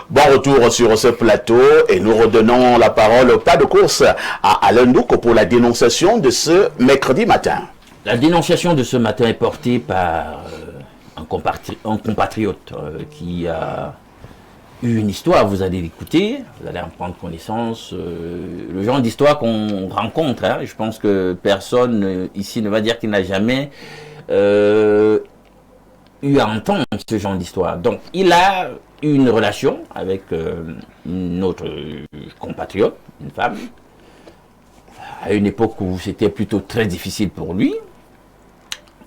Bon retour sur ce plateau et nous redonnons la parole au pas de course à Alain Ndouko pour la dénonciation de ce mercredi matin. La dénonciation de ce matin est portée par un compatriote qui a eu une histoire, vous allez l'écouter, vous allez en prendre connaissance, le genre d'histoire qu'on rencontre. Hein. Je pense que personne ici ne va dire qu'il n'a jamais eu à entendre ce genre d'histoire. Donc, il a eu une relation avec une autre compatriote, une femme, à une époque où c'était plutôt très difficile pour lui.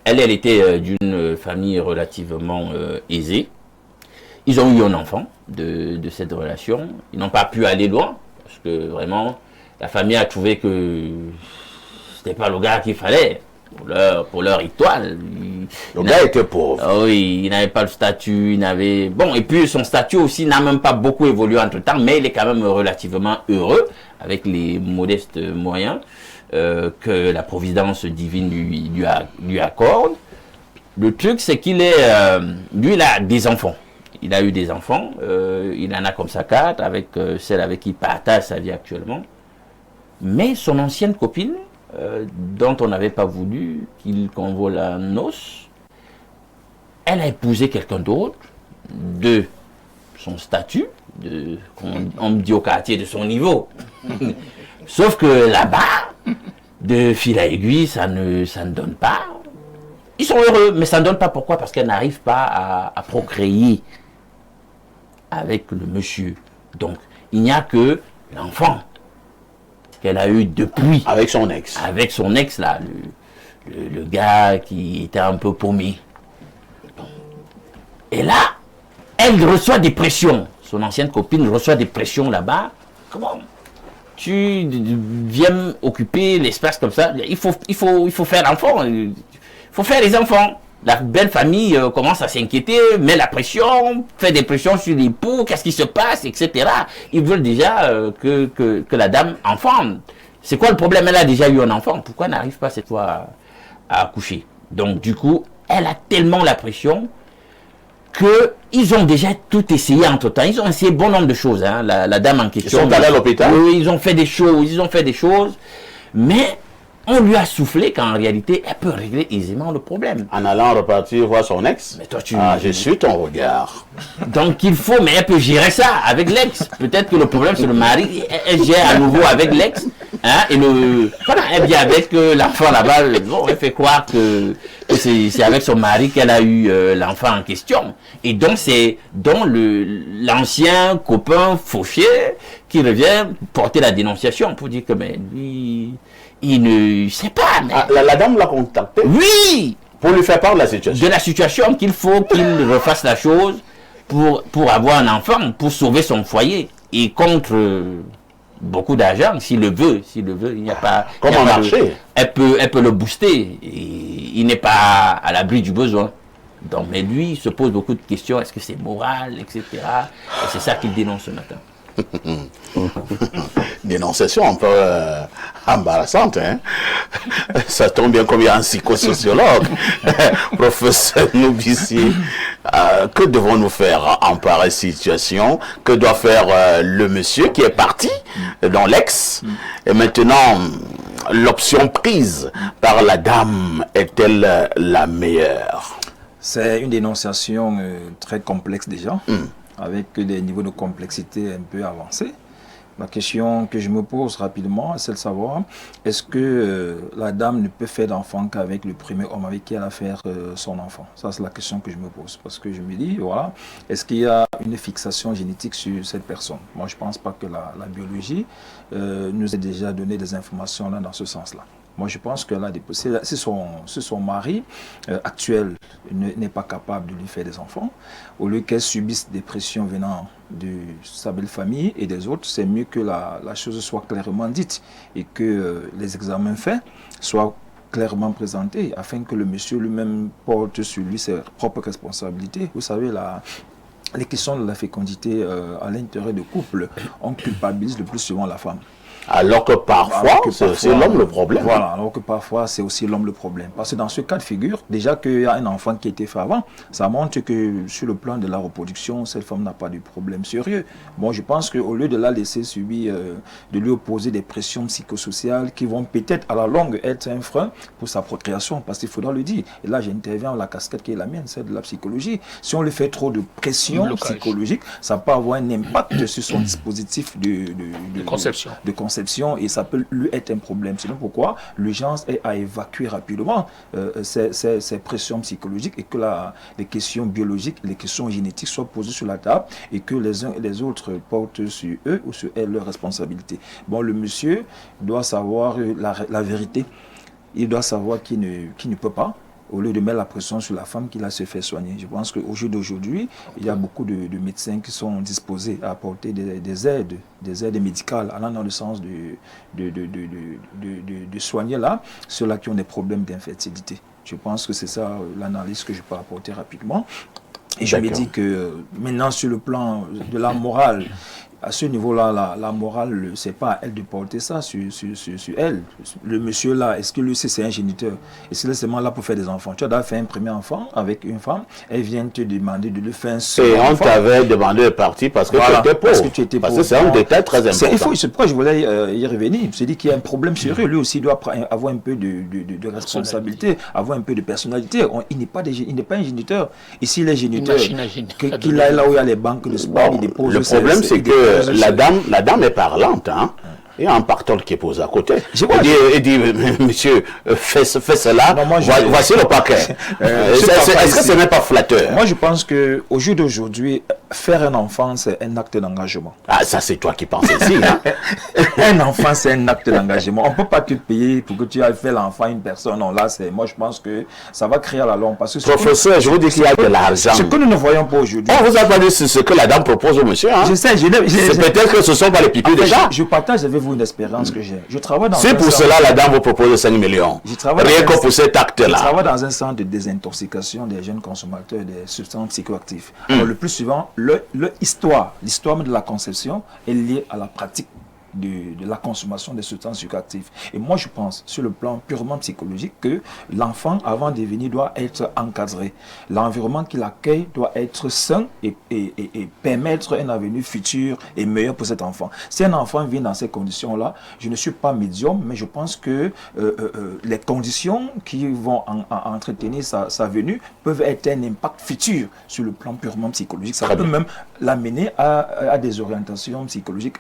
Elle était d'une famille relativement aisée. Ils ont eu un enfant de cette relation. Ils n'ont pas pu aller loin, parce que vraiment, la famille a trouvé que c'était pas le gars qu'il fallait pour leur étoile. Le gars était pauvre. Oui, il n'avait pas le statut, il n'avait... Bon, et puis son statut aussi n'a même pas beaucoup évolué entre-temps, mais il est quand même relativement heureux, avec les modestes moyens que la providence divine lui accorde. Le truc, c'est qu'il est... lui, il a des enfants. Il a eu des enfants. Il en a comme ça 4, avec celle avec qui il partage sa vie actuellement. Mais son ancienne copine, dont on n'avait pas voulu qu'il convole la noce, elle a épousé quelqu'un d'autre de son statut, on me dit au quartier de son niveau. Sauf que là-bas, de fil à aiguille, ça ne donne pas. Ils sont heureux, mais ça ne donne pas. Pourquoi? Parce qu'elle n'arrive pas à procréer avec le monsieur. Donc, il n'y a que l'enfant qu'elle a eu depuis. Avec son ex. Avec son ex, là, le gars qui était un peu paumé. Et là, elle reçoit des pressions. Son ancienne copine reçoit des pressions là-bas. Comment tu viens occuper l'espace comme ça? Il faut faire l'enfant. Il faut faire les enfants. La belle famille commence à s'inquiéter, met la pression, fait des pressions sur l'époux, qu'est-ce qui se passe, etc. Ils veulent déjà que la dame enfante. C'est quoi le problème? Elle a déjà eu un enfant. Pourquoi elle n'arrive pas cette fois à accoucher? Donc du coup, elle a tellement la pression qu'ils ont déjà tout essayé entre-temps. Ils ont essayé bon nombre de choses. Hein. La dame en question... Ils sont allés à l'hôpital? Oui, ils ont fait des choses. Mais... on lui a soufflé qu'en réalité, elle peut régler aisément le problème. En allant repartir voir son ex? Mais toi, je suis ton regard. Donc il faut, mais elle peut gérer ça avec l'ex. Peut-être que le problème c'est le mari, elle gère à nouveau avec l'ex. Hein, et voilà, elle vient avec l'enfant là-bas. Bon, elle fait croire que c'est avec son mari qu'elle a eu l'enfant en question. Et donc c'est l'ancien copain fauché qui revient porter la dénonciation pour dire que mais lui... il ne sait pas. Mais... Ah, la dame l'a contacté? Oui! Pour lui faire part de la situation. De la situation qu'il faut qu'il refasse la chose pour avoir un enfant, pour sauver son foyer. Et contre beaucoup d'argent, s'il le veut, il n'y a pas... Comment marcher? Elle peut le booster. Et il n'est pas à l'abri du besoin. Donc, mais lui, il se pose beaucoup de questions. Est-ce que c'est moral, etc. Et c'est ça qu'il dénonce ce matin. Dénonciation un peu embarrassante, hein? Ça tombe bien comme il y a un psychosociologue. Professeur Noubissi, que devons-nous faire en pareille situation? Que doit faire le monsieur qui est parti dans l'ex? Et maintenant, l'option prise par la dame est-elle la meilleure? C'est une dénonciation très complexe déjà. Avec des niveaux de complexité un peu avancés. La question que je me pose rapidement, c'est de savoir, est-ce que la dame ne peut faire d'enfant qu'avec le premier homme avec qui elle a fait son enfant? Ça, c'est la question que je me pose. Parce que je me dis, voilà, est-ce qu'il y a une fixation génétique sur cette personne? Moi, je ne pense pas que la biologie nous ait déjà donné des informations là, dans ce sens-là. Moi, je pense que là, si son mari actuel n'est pas capable de lui faire des enfants, au lieu qu'elle subisse des pressions venant de sa belle famille et des autres, c'est mieux que la chose soit clairement dite et que les examens faits soient clairement présentés afin que le monsieur lui-même porte sur lui ses propres responsabilités. Vous savez, les questions de la fécondité à l'intérieur de couple, on culpabilise le plus souvent la femme. Alors que parfois, c'est l'homme le problème. Voilà, alors que parfois, c'est aussi l'homme le problème. Parce que dans ce cas de figure, déjà qu'il y a un enfant qui a été fait avant, ça montre que sur le plan de la reproduction, cette femme n'a pas de problème sérieux. Bon, je pense qu'au lieu de la laisser subir, de lui opposer des pressions psychosociales qui vont peut-être à la longue être un frein pour sa procréation, parce qu'il faudra le dire. Et là, j'interviens dans la casquette qui est la mienne, celle de la psychologie. Si on lui fait trop de pression psychologique, ça peut avoir un impact sur son dispositif de conception et ça peut lui être un problème. C'est pourquoi l'urgence est à évacuer rapidement ces pressions psychologiques et que les questions biologiques, les questions génétiques soient posées sur la table et que les uns et les autres portent sur eux ou sur elles leurs responsabilités. Bon, le monsieur doit savoir la vérité. Il doit savoir qu'il ne peut pas, au lieu de mettre la pression sur la femme qui se fait soigner. Je pense qu'au jour d'aujourd'hui, il y a beaucoup de médecins qui sont disposés à apporter des aides médicales, allant dans le sens de soigner là, ceux-là qui ont des problèmes d'infertilité. Je pense que c'est ça l'analyse que je peux apporter rapidement. Et je me dis que maintenant, sur le plan de la morale, à ce niveau-là, la morale, c'est pas à elle de porter ça sur elle. Le monsieur là, est-ce que lui, c'est un géniteur? Est-ce qu'il est seulement là pour faire des enfants? Tu as fait un premier enfant avec une femme, elle vient te demander de le faire un seul enfant. Et on t'avait demandé de partir parce que tu étais pauvre. Parce que c'est un détail très important. C'est pourquoi je voulais y revenir. Je me suis dit qu'il y a un problème sérieux. Lui aussi doit avoir un peu de responsabilité, avoir un peu de personnalité. Il n'est pas un géniteur. Et s'il est géniteur, qu'il aille là où il y a les banques de sport, il dépose. Le problème, c'est que la dame est parlante, hein. Il y a un partenaire qui est posé à côté. Il dit, monsieur, fais cela, voici le paquet. Est-ce que ce n'est pas flatteur? Moi, je pense qu'au jour d'aujourd'hui, faire un enfant, c'est un acte d'engagement. Ah, ça, c'est toi qui penses ici. Hein? Un enfant, c'est un acte d'engagement. On ne peut pas te payer pour que tu ailles faire l'enfant à une personne. Non, là, moi, je pense que ça va créer à la longue. Parce que professeur, je vous dis qu'il y a de l'argent. Ce que nous ne voyons pas aujourd'hui. On vous a pas dit ce que la dame propose au monsieur. Hein? Je sais, c'est peut-être que ce ne sont pas les pipis déjà. Je partage avec vous une expérience que j'ai. Je travaille dans c'est pour cela la dame vous propose 5 millions. Rien que pour cet acte-là. Je travaille dans un centre de désintoxication des jeunes consommateurs des substances psychoactives. Alors, le plus souvent, l'histoire de la conception est liée à la pratique de la consommation des substances psychoactives. Et moi, je pense, sur le plan purement psychologique, que l'enfant, avant de venir, doit être encadré. L'environnement qu'il accueille doit être sain et permettre un avenir futur et meilleur pour cet enfant. Si un enfant vient dans ces conditions-là, je ne suis pas médium, mais je pense que les conditions qui vont entretenir sa venue peuvent être un impact futur sur le plan purement psychologique. Ça peut même l'amener à des orientations psychologiques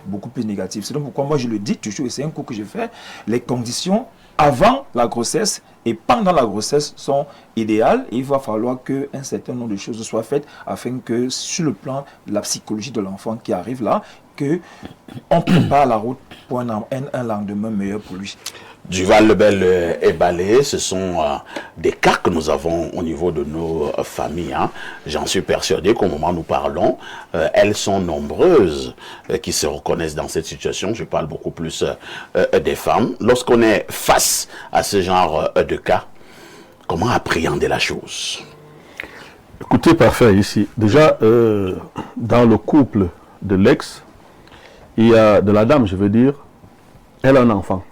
beaucoup plus négatives. C'est donc pourquoi moi je le dis toujours, et c'est un coup que je fais, les conditions avant la grossesse et pendant la grossesse sont idéales et il va falloir qu'un certain nombre de choses soient faites afin que sur le plan de la psychologie de l'enfant qui arrive là, qu'on prépare la route pour un lendemain meilleur pour lui. Duval Lebel est balayé, ce sont des cas que nous avons au niveau de nos familles. Hein. J'en suis persuadé qu'au moment où nous parlons, elles sont nombreuses qui se reconnaissent dans cette situation. Je parle beaucoup plus des femmes. Lorsqu'on est face à ce genre de cas, comment appréhender la chose? Écoutez, parfait ici. Déjà, dans le couple de l'ex, il y a de la dame, je veux dire, elle a un enfant.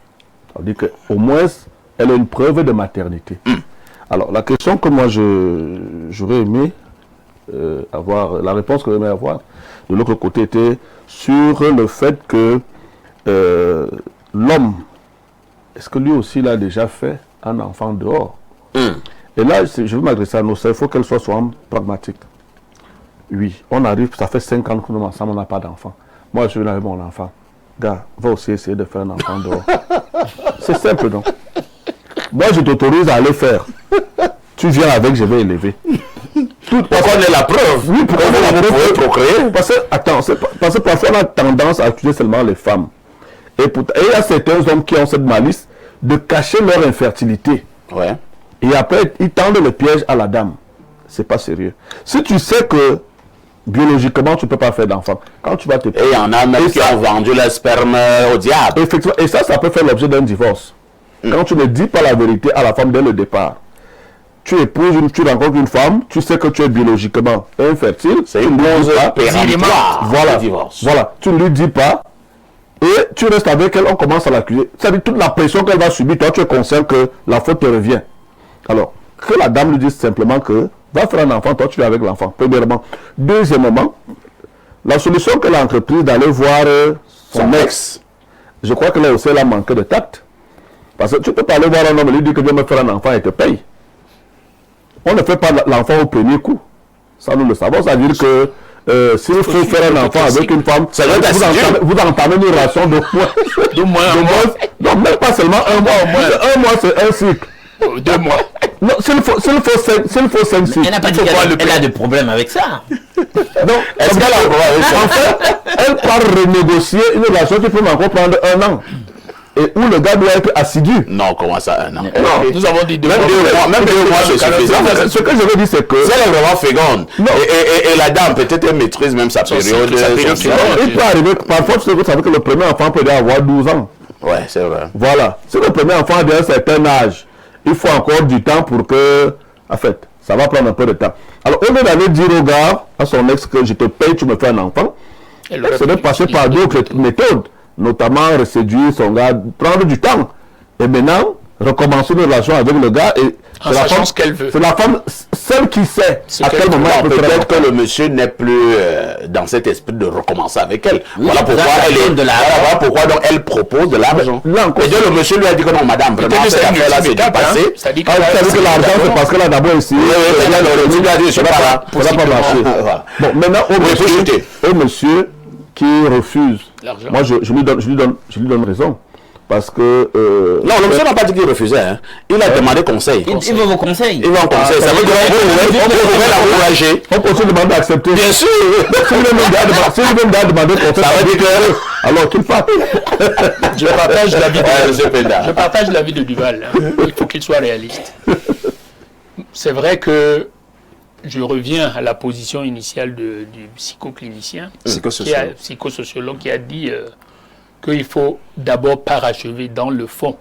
Ça veut dire qu'au moins, elle a une preuve de maternité. Alors, la question que moi, j'aurais aimé avoir, la réponse que j'aurais aimé avoir, de l'autre côté, était sur le fait que l'homme, est-ce que lui aussi, il a déjà fait un enfant dehors? Et là, je veux m'adresser à nos sœurs, il faut qu'elles soient pragmatiques. Oui, on arrive, ça fait 5 ans que nous sommes ensemble, on n'a pas d'enfant. Moi, je viens avec mon enfant. Gars, va aussi essayer de faire un enfant dehors. C'est simple, donc. Moi, je t'autorise à aller faire. Tu viens avec, je vais élever. Pourquoi on est la preuve? Oui, pourquoi on est la preuve procréer? Parce que parfois, on a tendance à accuser seulement les femmes. Et il y a certains hommes qui ont cette malice de cacher leur infertilité. Ouais. Et après, ils tendent le piège à la dame. C'est pas sérieux. Si tu sais que biologiquement, tu ne peux pas faire d'enfant. Quand tu vas te... Et il y en a même qui ont vendu le sperme au diable. Effectivement. Et ça peut faire l'objet d'un divorce. Quand tu ne dis pas la vérité à la femme dès le départ. Tu rencontres une femme, tu sais que tu es biologiquement infertile. C'est une cause péremptoire. Voilà. Tu ne lui dis pas. et tu restes avec elle, on commence à l'accuser. C'est-à-dire toute la pression qu'elle va subir, toi tu es conscient que la faute te revient. Alors, que la dame lui dise simplement que va faire un enfant, toi tu es avec l'enfant, premièrement. Deuxièmement, la solution qu'elle a entreprise d'aller voir son ex, je crois que là aussi elle a manqué de tact. Parce que tu peux pas aller voir un homme et lui dire que viens me faire un enfant et te paye. On ne fait pas l'enfant au premier coup. Ça nous le savons, ça veut dire que s'il faut faire un enfant avec une femme, vous entamez une relation de moins. Non, même pas seulement un mois. Un mois, c'est un cycle. 2 mois. Non, s'il faut 5 cycles. Elle n'a pas dit qu'elle a des problèmes avec ça. Non, est-ce qu'elle a un problème avec ça? En fait, elle part renégocier une relation qui peut encore prendre 1 an. Et où le gars doit être assidu. Non, comment ça, 1 an? Non, nous avons dit 2 mois. Même 2 mois, c'est suffisant. Ce que je veux dire, c'est que... Si elle est vraiment féconde, et la dame, peut-être, elle maîtrise même sa période. Il peut arriver, parfois, tu sais que le premier enfant peut avoir 12 ans. Ouais, c'est vrai. Voilà. Si le premier enfant a un certain âge, il faut encore du temps pour que... En fait, ça va prendre un peu de temps. Alors, au lieu d'aller dire au gars, à son ex, que je te paye, tu me fais un enfant, elle serait passer par d'autres méthodes. Notamment séduire son gars, prendre du temps. Et maintenant, recommencer une relation avec le gars. Et en sachant ce qu'elle veut. C'est la femme seule qui sait à quel moment elle peut peut-être que le monsieur n'est plus dans cet esprit de recommencer avec elle. Oui, voilà pourquoi voilà pourquoi donc elle propose de l'argent. Et donc le monsieur lui a dit que non, madame, vraiment, cette affaire-là, c'est du passé. C'est-à-dire que l'argent, c'est parce qu'elle a d'abord essayé. Il lui a dit, je ne sais pas, ça va pas marcher. Bon, maintenant, au monsieur qui refuse. Moi, je lui donne raison. Parce que... non, le monsieur n'a pas dit qu'il refusait. Hein. Il a demandé conseil. Il veut vos conseils. Il veut un conseil. Ça veut dire qu'on pouvait l'encourager. On peut aussi demander d'accepter. Bien sûr. Si lui-même doit demander conseil, ça veut dire que... Alors qu'il fasse. Je partage l'avis de Duval. Hein. Il faut qu'il soit réaliste. C'est vrai que je reviens à la position initiale du psychoclinicien, psychosociologue qui a dit qu'il faut d'abord parachever dans le fond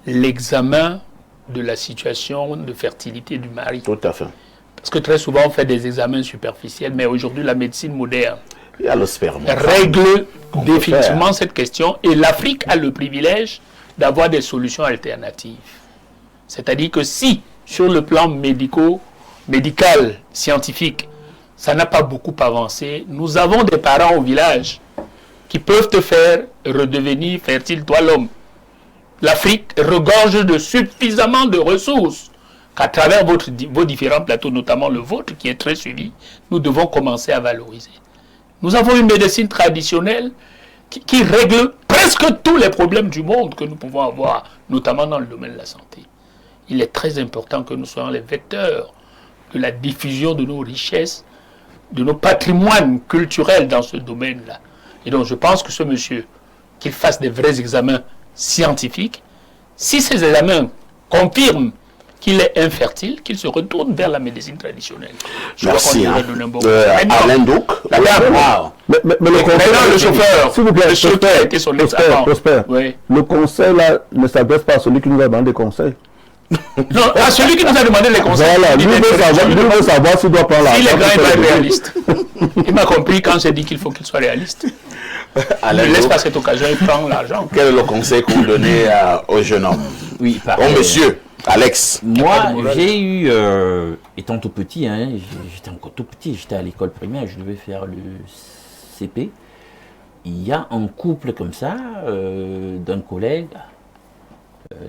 l'examen de la situation de fertilité du mari. Tout à fait. Parce que très souvent on fait des examens superficiels, mais aujourd'hui la médecine moderne règle définitivement cette question et l'Afrique a le privilège d'avoir des solutions alternatives. C'est-à-dire que si, sur le plan médical, scientifique, ça n'a pas beaucoup avancé. Nous avons des parents au village qui peuvent te faire redevenir fertile, toi l'homme. L'Afrique regorge de suffisamment de ressources qu'à travers vos différents plateaux, notamment le vôtre qui est très suivi, nous devons commencer à valoriser. Nous avons une médecine traditionnelle qui règle presque tous les problèmes du monde que nous pouvons avoir, notamment dans le domaine de la santé. Il est très important que nous soyons les vecteurs de la diffusion de nos richesses, de nos patrimoines culturels dans ce domaine-là. Et donc je pense que ce monsieur, qu'il fasse des vrais examens scientifiques, si ces examens confirment qu'il est infertile, qu'il se retourne vers la médecine traditionnelle. Merci. Alain Douk. Mais le conseil, le chauffeur, s'il vous plaît, Prosper, le conseil là ne s'adresse pas à celui qui nous a demandé des conseils. Non, à celui qui nous a demandé les conseils. Voilà, lui veut savoir s'il doit prendre l'argent. Il est grand, il doit être réaliste. Il m'a compris quand j'ai dit qu'il faut qu'il soit réaliste. Ne laisse pas cette occasion, il prend l'argent. Quel est le conseil que vous donnez au jeune homme? Oui, au monsieur Alex. Moi, j'ai eu, étant tout petit, hein, j'étais encore tout petit, j'étais à l'école primaire, je devais faire le CP. Il y a un couple comme ça, d'un collègue,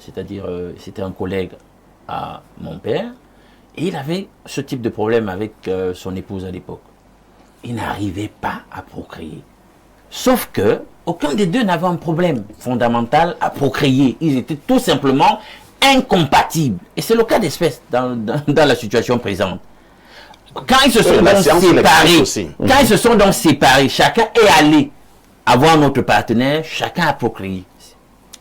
c'est-à-dire c'était un collègue à mon père, et il avait ce type de problème avec son épouse à l'époque. Il n'arrivait pas à procréer. Sauf que aucun des deux n'avait un problème fondamental à procréer. Ils étaient tout simplement incompatibles. Et c'est le cas d'espèce dans la situation présente. Quand ils se sont donc séparés, chacun est allé avoir notre partenaire, chacun a procréé.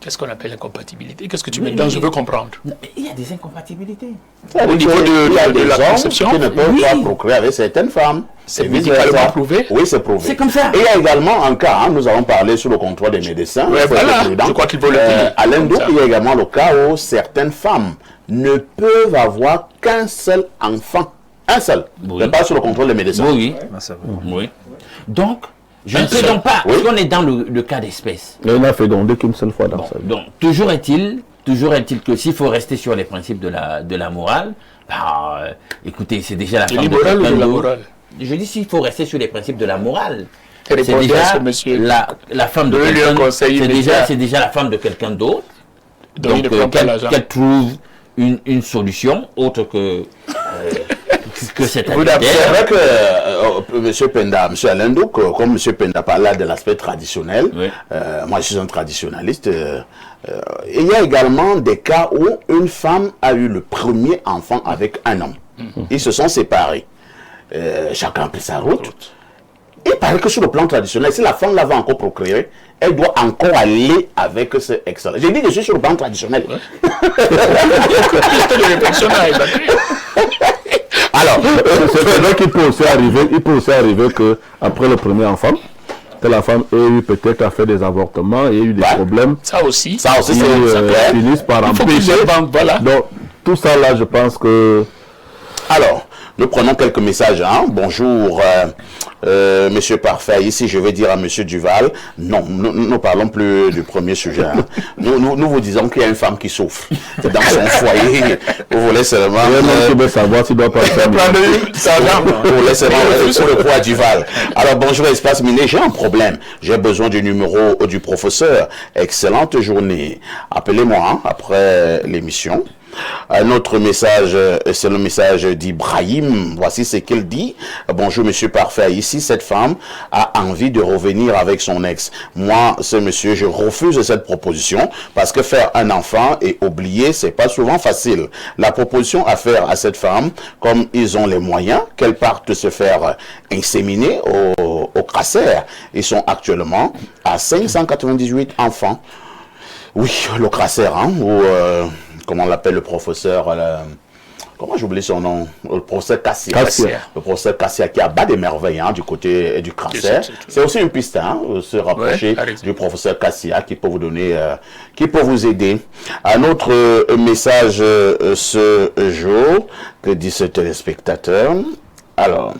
Qu'est-ce qu'on appelle incompatibilité? Qu'est-ce que tu mets dedans? Je veux comprendre. Il y a des incompatibilités. Au niveau de la conception, qui ne peuvent pas procréer avec certaines femmes. C'est médicalement prouvé? Oui, c'est prouvé. C'est comme ça. Et il y a également un cas, nous avons parlé sur le contrôle des médecins. Ouais, voilà, je crois qu'il faut le dire. Alain Douk, il y a également le cas où certaines femmes ne peuvent avoir qu'un seul enfant. Un seul. Oui. Mais pas sur le contrôle des médecins. Oui. Ah, ça va. Oui. Donc, Je ne sais donc pas, Oui. si on est dans le cas d'espèce. Il n'a fécondé qu'une seule fois dans Bon, sa vie. donc, toujours est-il que s'il faut rester sur les principes de la morale, bah, écoutez, c'est déjà la De femme de l'immoral ou quelqu'un de la d'autre. morale? Je dis s'il faut rester sur les principes de la morale. Et C'est répondez à ce déjà monsieur. la femme de Donnez-lui un quelqu'un. conseil immédiat. C'est déjà la femme de quelqu'un d'autre. Donc, il ne Donc, prend pas l'argent. qu'elle trouve une solution autre que cette Vous adultère. C'est vrai que M. Penda, M. Alain Douk, comme M. Penda parlait de l'aspect traditionnel, Oui. moi je suis un traditionnaliste, il y a également des cas où une femme a eu le premier enfant avec un homme. Ils se sont séparés. Chacun a pris sa route. Il paraît que sur le plan traditionnel, si la femme l'avait encore procréé, elle doit encore aller avec ce ex-là. J'ai dit que je suis sur le plan traditionnel. Piste de réflexion à évacuer. Alors, C'est vrai qu'il peut aussi arriver que après le premier enfant, que la femme ait eu peut-être à faire des avortements et eu des Ouais. problèmes Ça aussi. ça aussi qui c'est clair. finissent par Il faut qu'ils empêcher. inventent, voilà. Donc, tout ça là, je pense que Alors, nous prenons quelques messages. Hein. Bonjour, Monsieur Parfait. Ici, je vais dire à Monsieur Duval, non, nous parlons plus du premier sujet. Hein. Nous vous disons qu'il y a une femme qui souffre dans son foyer. Vous voulez seulement... il y a un homme qui veut savoir s'il doit pas faire. Vous voulez seulement sur le poids Duval. Alors, bonjour, Espace Miné. J'ai un problème. J'ai besoin du numéro du professeur. Excellente journée. Appelez-moi hein, après l'émission. Un autre message, c'est le message d'Ibrahim. Voici ce qu'il dit. Bonjour, monsieur Parfait. Ici, cette femme a envie de revenir avec son ex. Moi, ce monsieur, je refuse cette proposition parce que faire un enfant et oublier, c'est pas souvent facile. La proposition à faire à cette femme, comme ils ont les moyens, qu'elle parte se faire inséminer au Crasser. Ils sont actuellement à 598 enfants. Oui, le Crasser, hein, ou comment on l'appelle le professeur, comment j'oublie son nom, le professeur Cassia. Cassia. Le professeur Cassia qui a bas des merveilles hein, du côté du Crasser. C'est aussi une piste, hein, se rapprocher Ouais, du professeur Cassia qui peut vous donner, qui peut vous aider. Un autre message ce jour, que dit ce téléspectateur. Alors...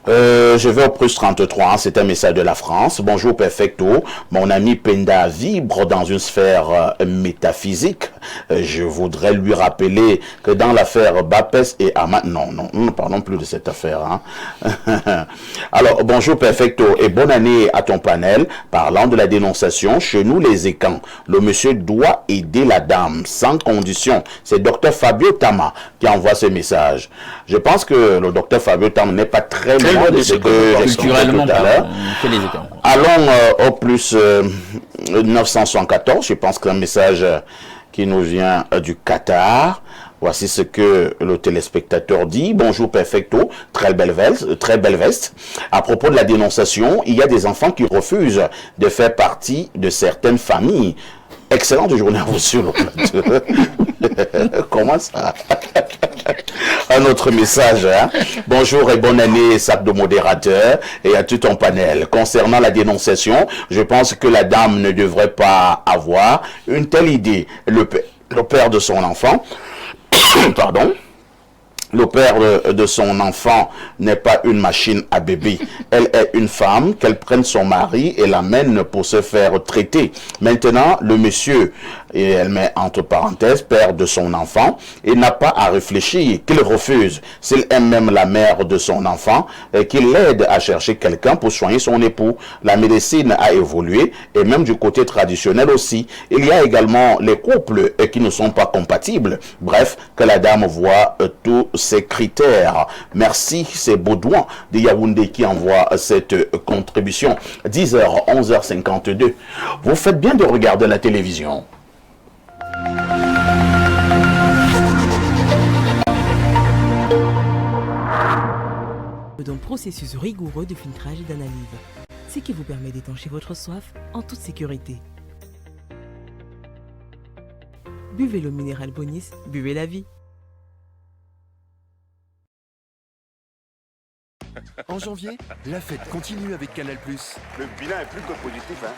je vais au plus 33, hein, c'est un message de la France. Bonjour Perfecto, mon ami Penda vibre dans une sphère métaphysique. Je voudrais lui rappeler que dans l'affaire Bapes et Amat, non, nous ne parlons plus de cette affaire. Hein. Alors, bonjour Perfecto et bonne année à ton panel. Parlant de la dénonciation, chez nous les écans, le monsieur doit aider la dame sans condition. C'est Dr Fabio Tama qui envoie ce message. Je pense que le Dr Fabio Tama n'est pas très loin de ce que j'ai expliqué Culturellement, tout à l'heure. on fait les écarts. Allons au plus 974. Je pense qu'un message qui nous vient du Qatar. Voici ce que le téléspectateur dit. Bonjour Perfecto, très belle veste. À propos de la dénonciation, il y a des enfants qui refusent de faire partie de certaines familles. Excellente journée à vous sur le plateau. Comment ça? Un autre message. Hein? Bonjour et bonne année, sac de modérateur et à tout ton panel. Concernant la dénonciation, je pense que la dame ne devrait pas avoir une telle idée. Le père de son enfant, pardon, le père de son enfant n'est pas une machine à bébé. Elle est une femme, qu'elle prenne son mari et l'amène pour se faire traiter. Maintenant, le monsieur, et elle met entre parenthèses, père de son enfant, il n'a pas à réfléchir, qu'il refuse. S'il aime même la mère de son enfant, qu'il l'aide à chercher quelqu'un pour soigner son époux. La médecine a évolué, et même du côté traditionnel aussi. Il y a également les couples qui ne sont pas compatibles. Bref, que la dame voit tous ces critères. Merci, c'est Baudouin de Yaoundé qui envoie cette contribution. 10h, 11h52. Vous faites bien de regarder la télévision. D'un processus rigoureux de filtrage et d'analyse, ce qui vous permet d'étancher votre soif en toute sécurité. Buvez l'eau minérale Bonis, buvez la vie. En janvier, la fête continue avec Canal+. Le bilan est plus que positif, hein.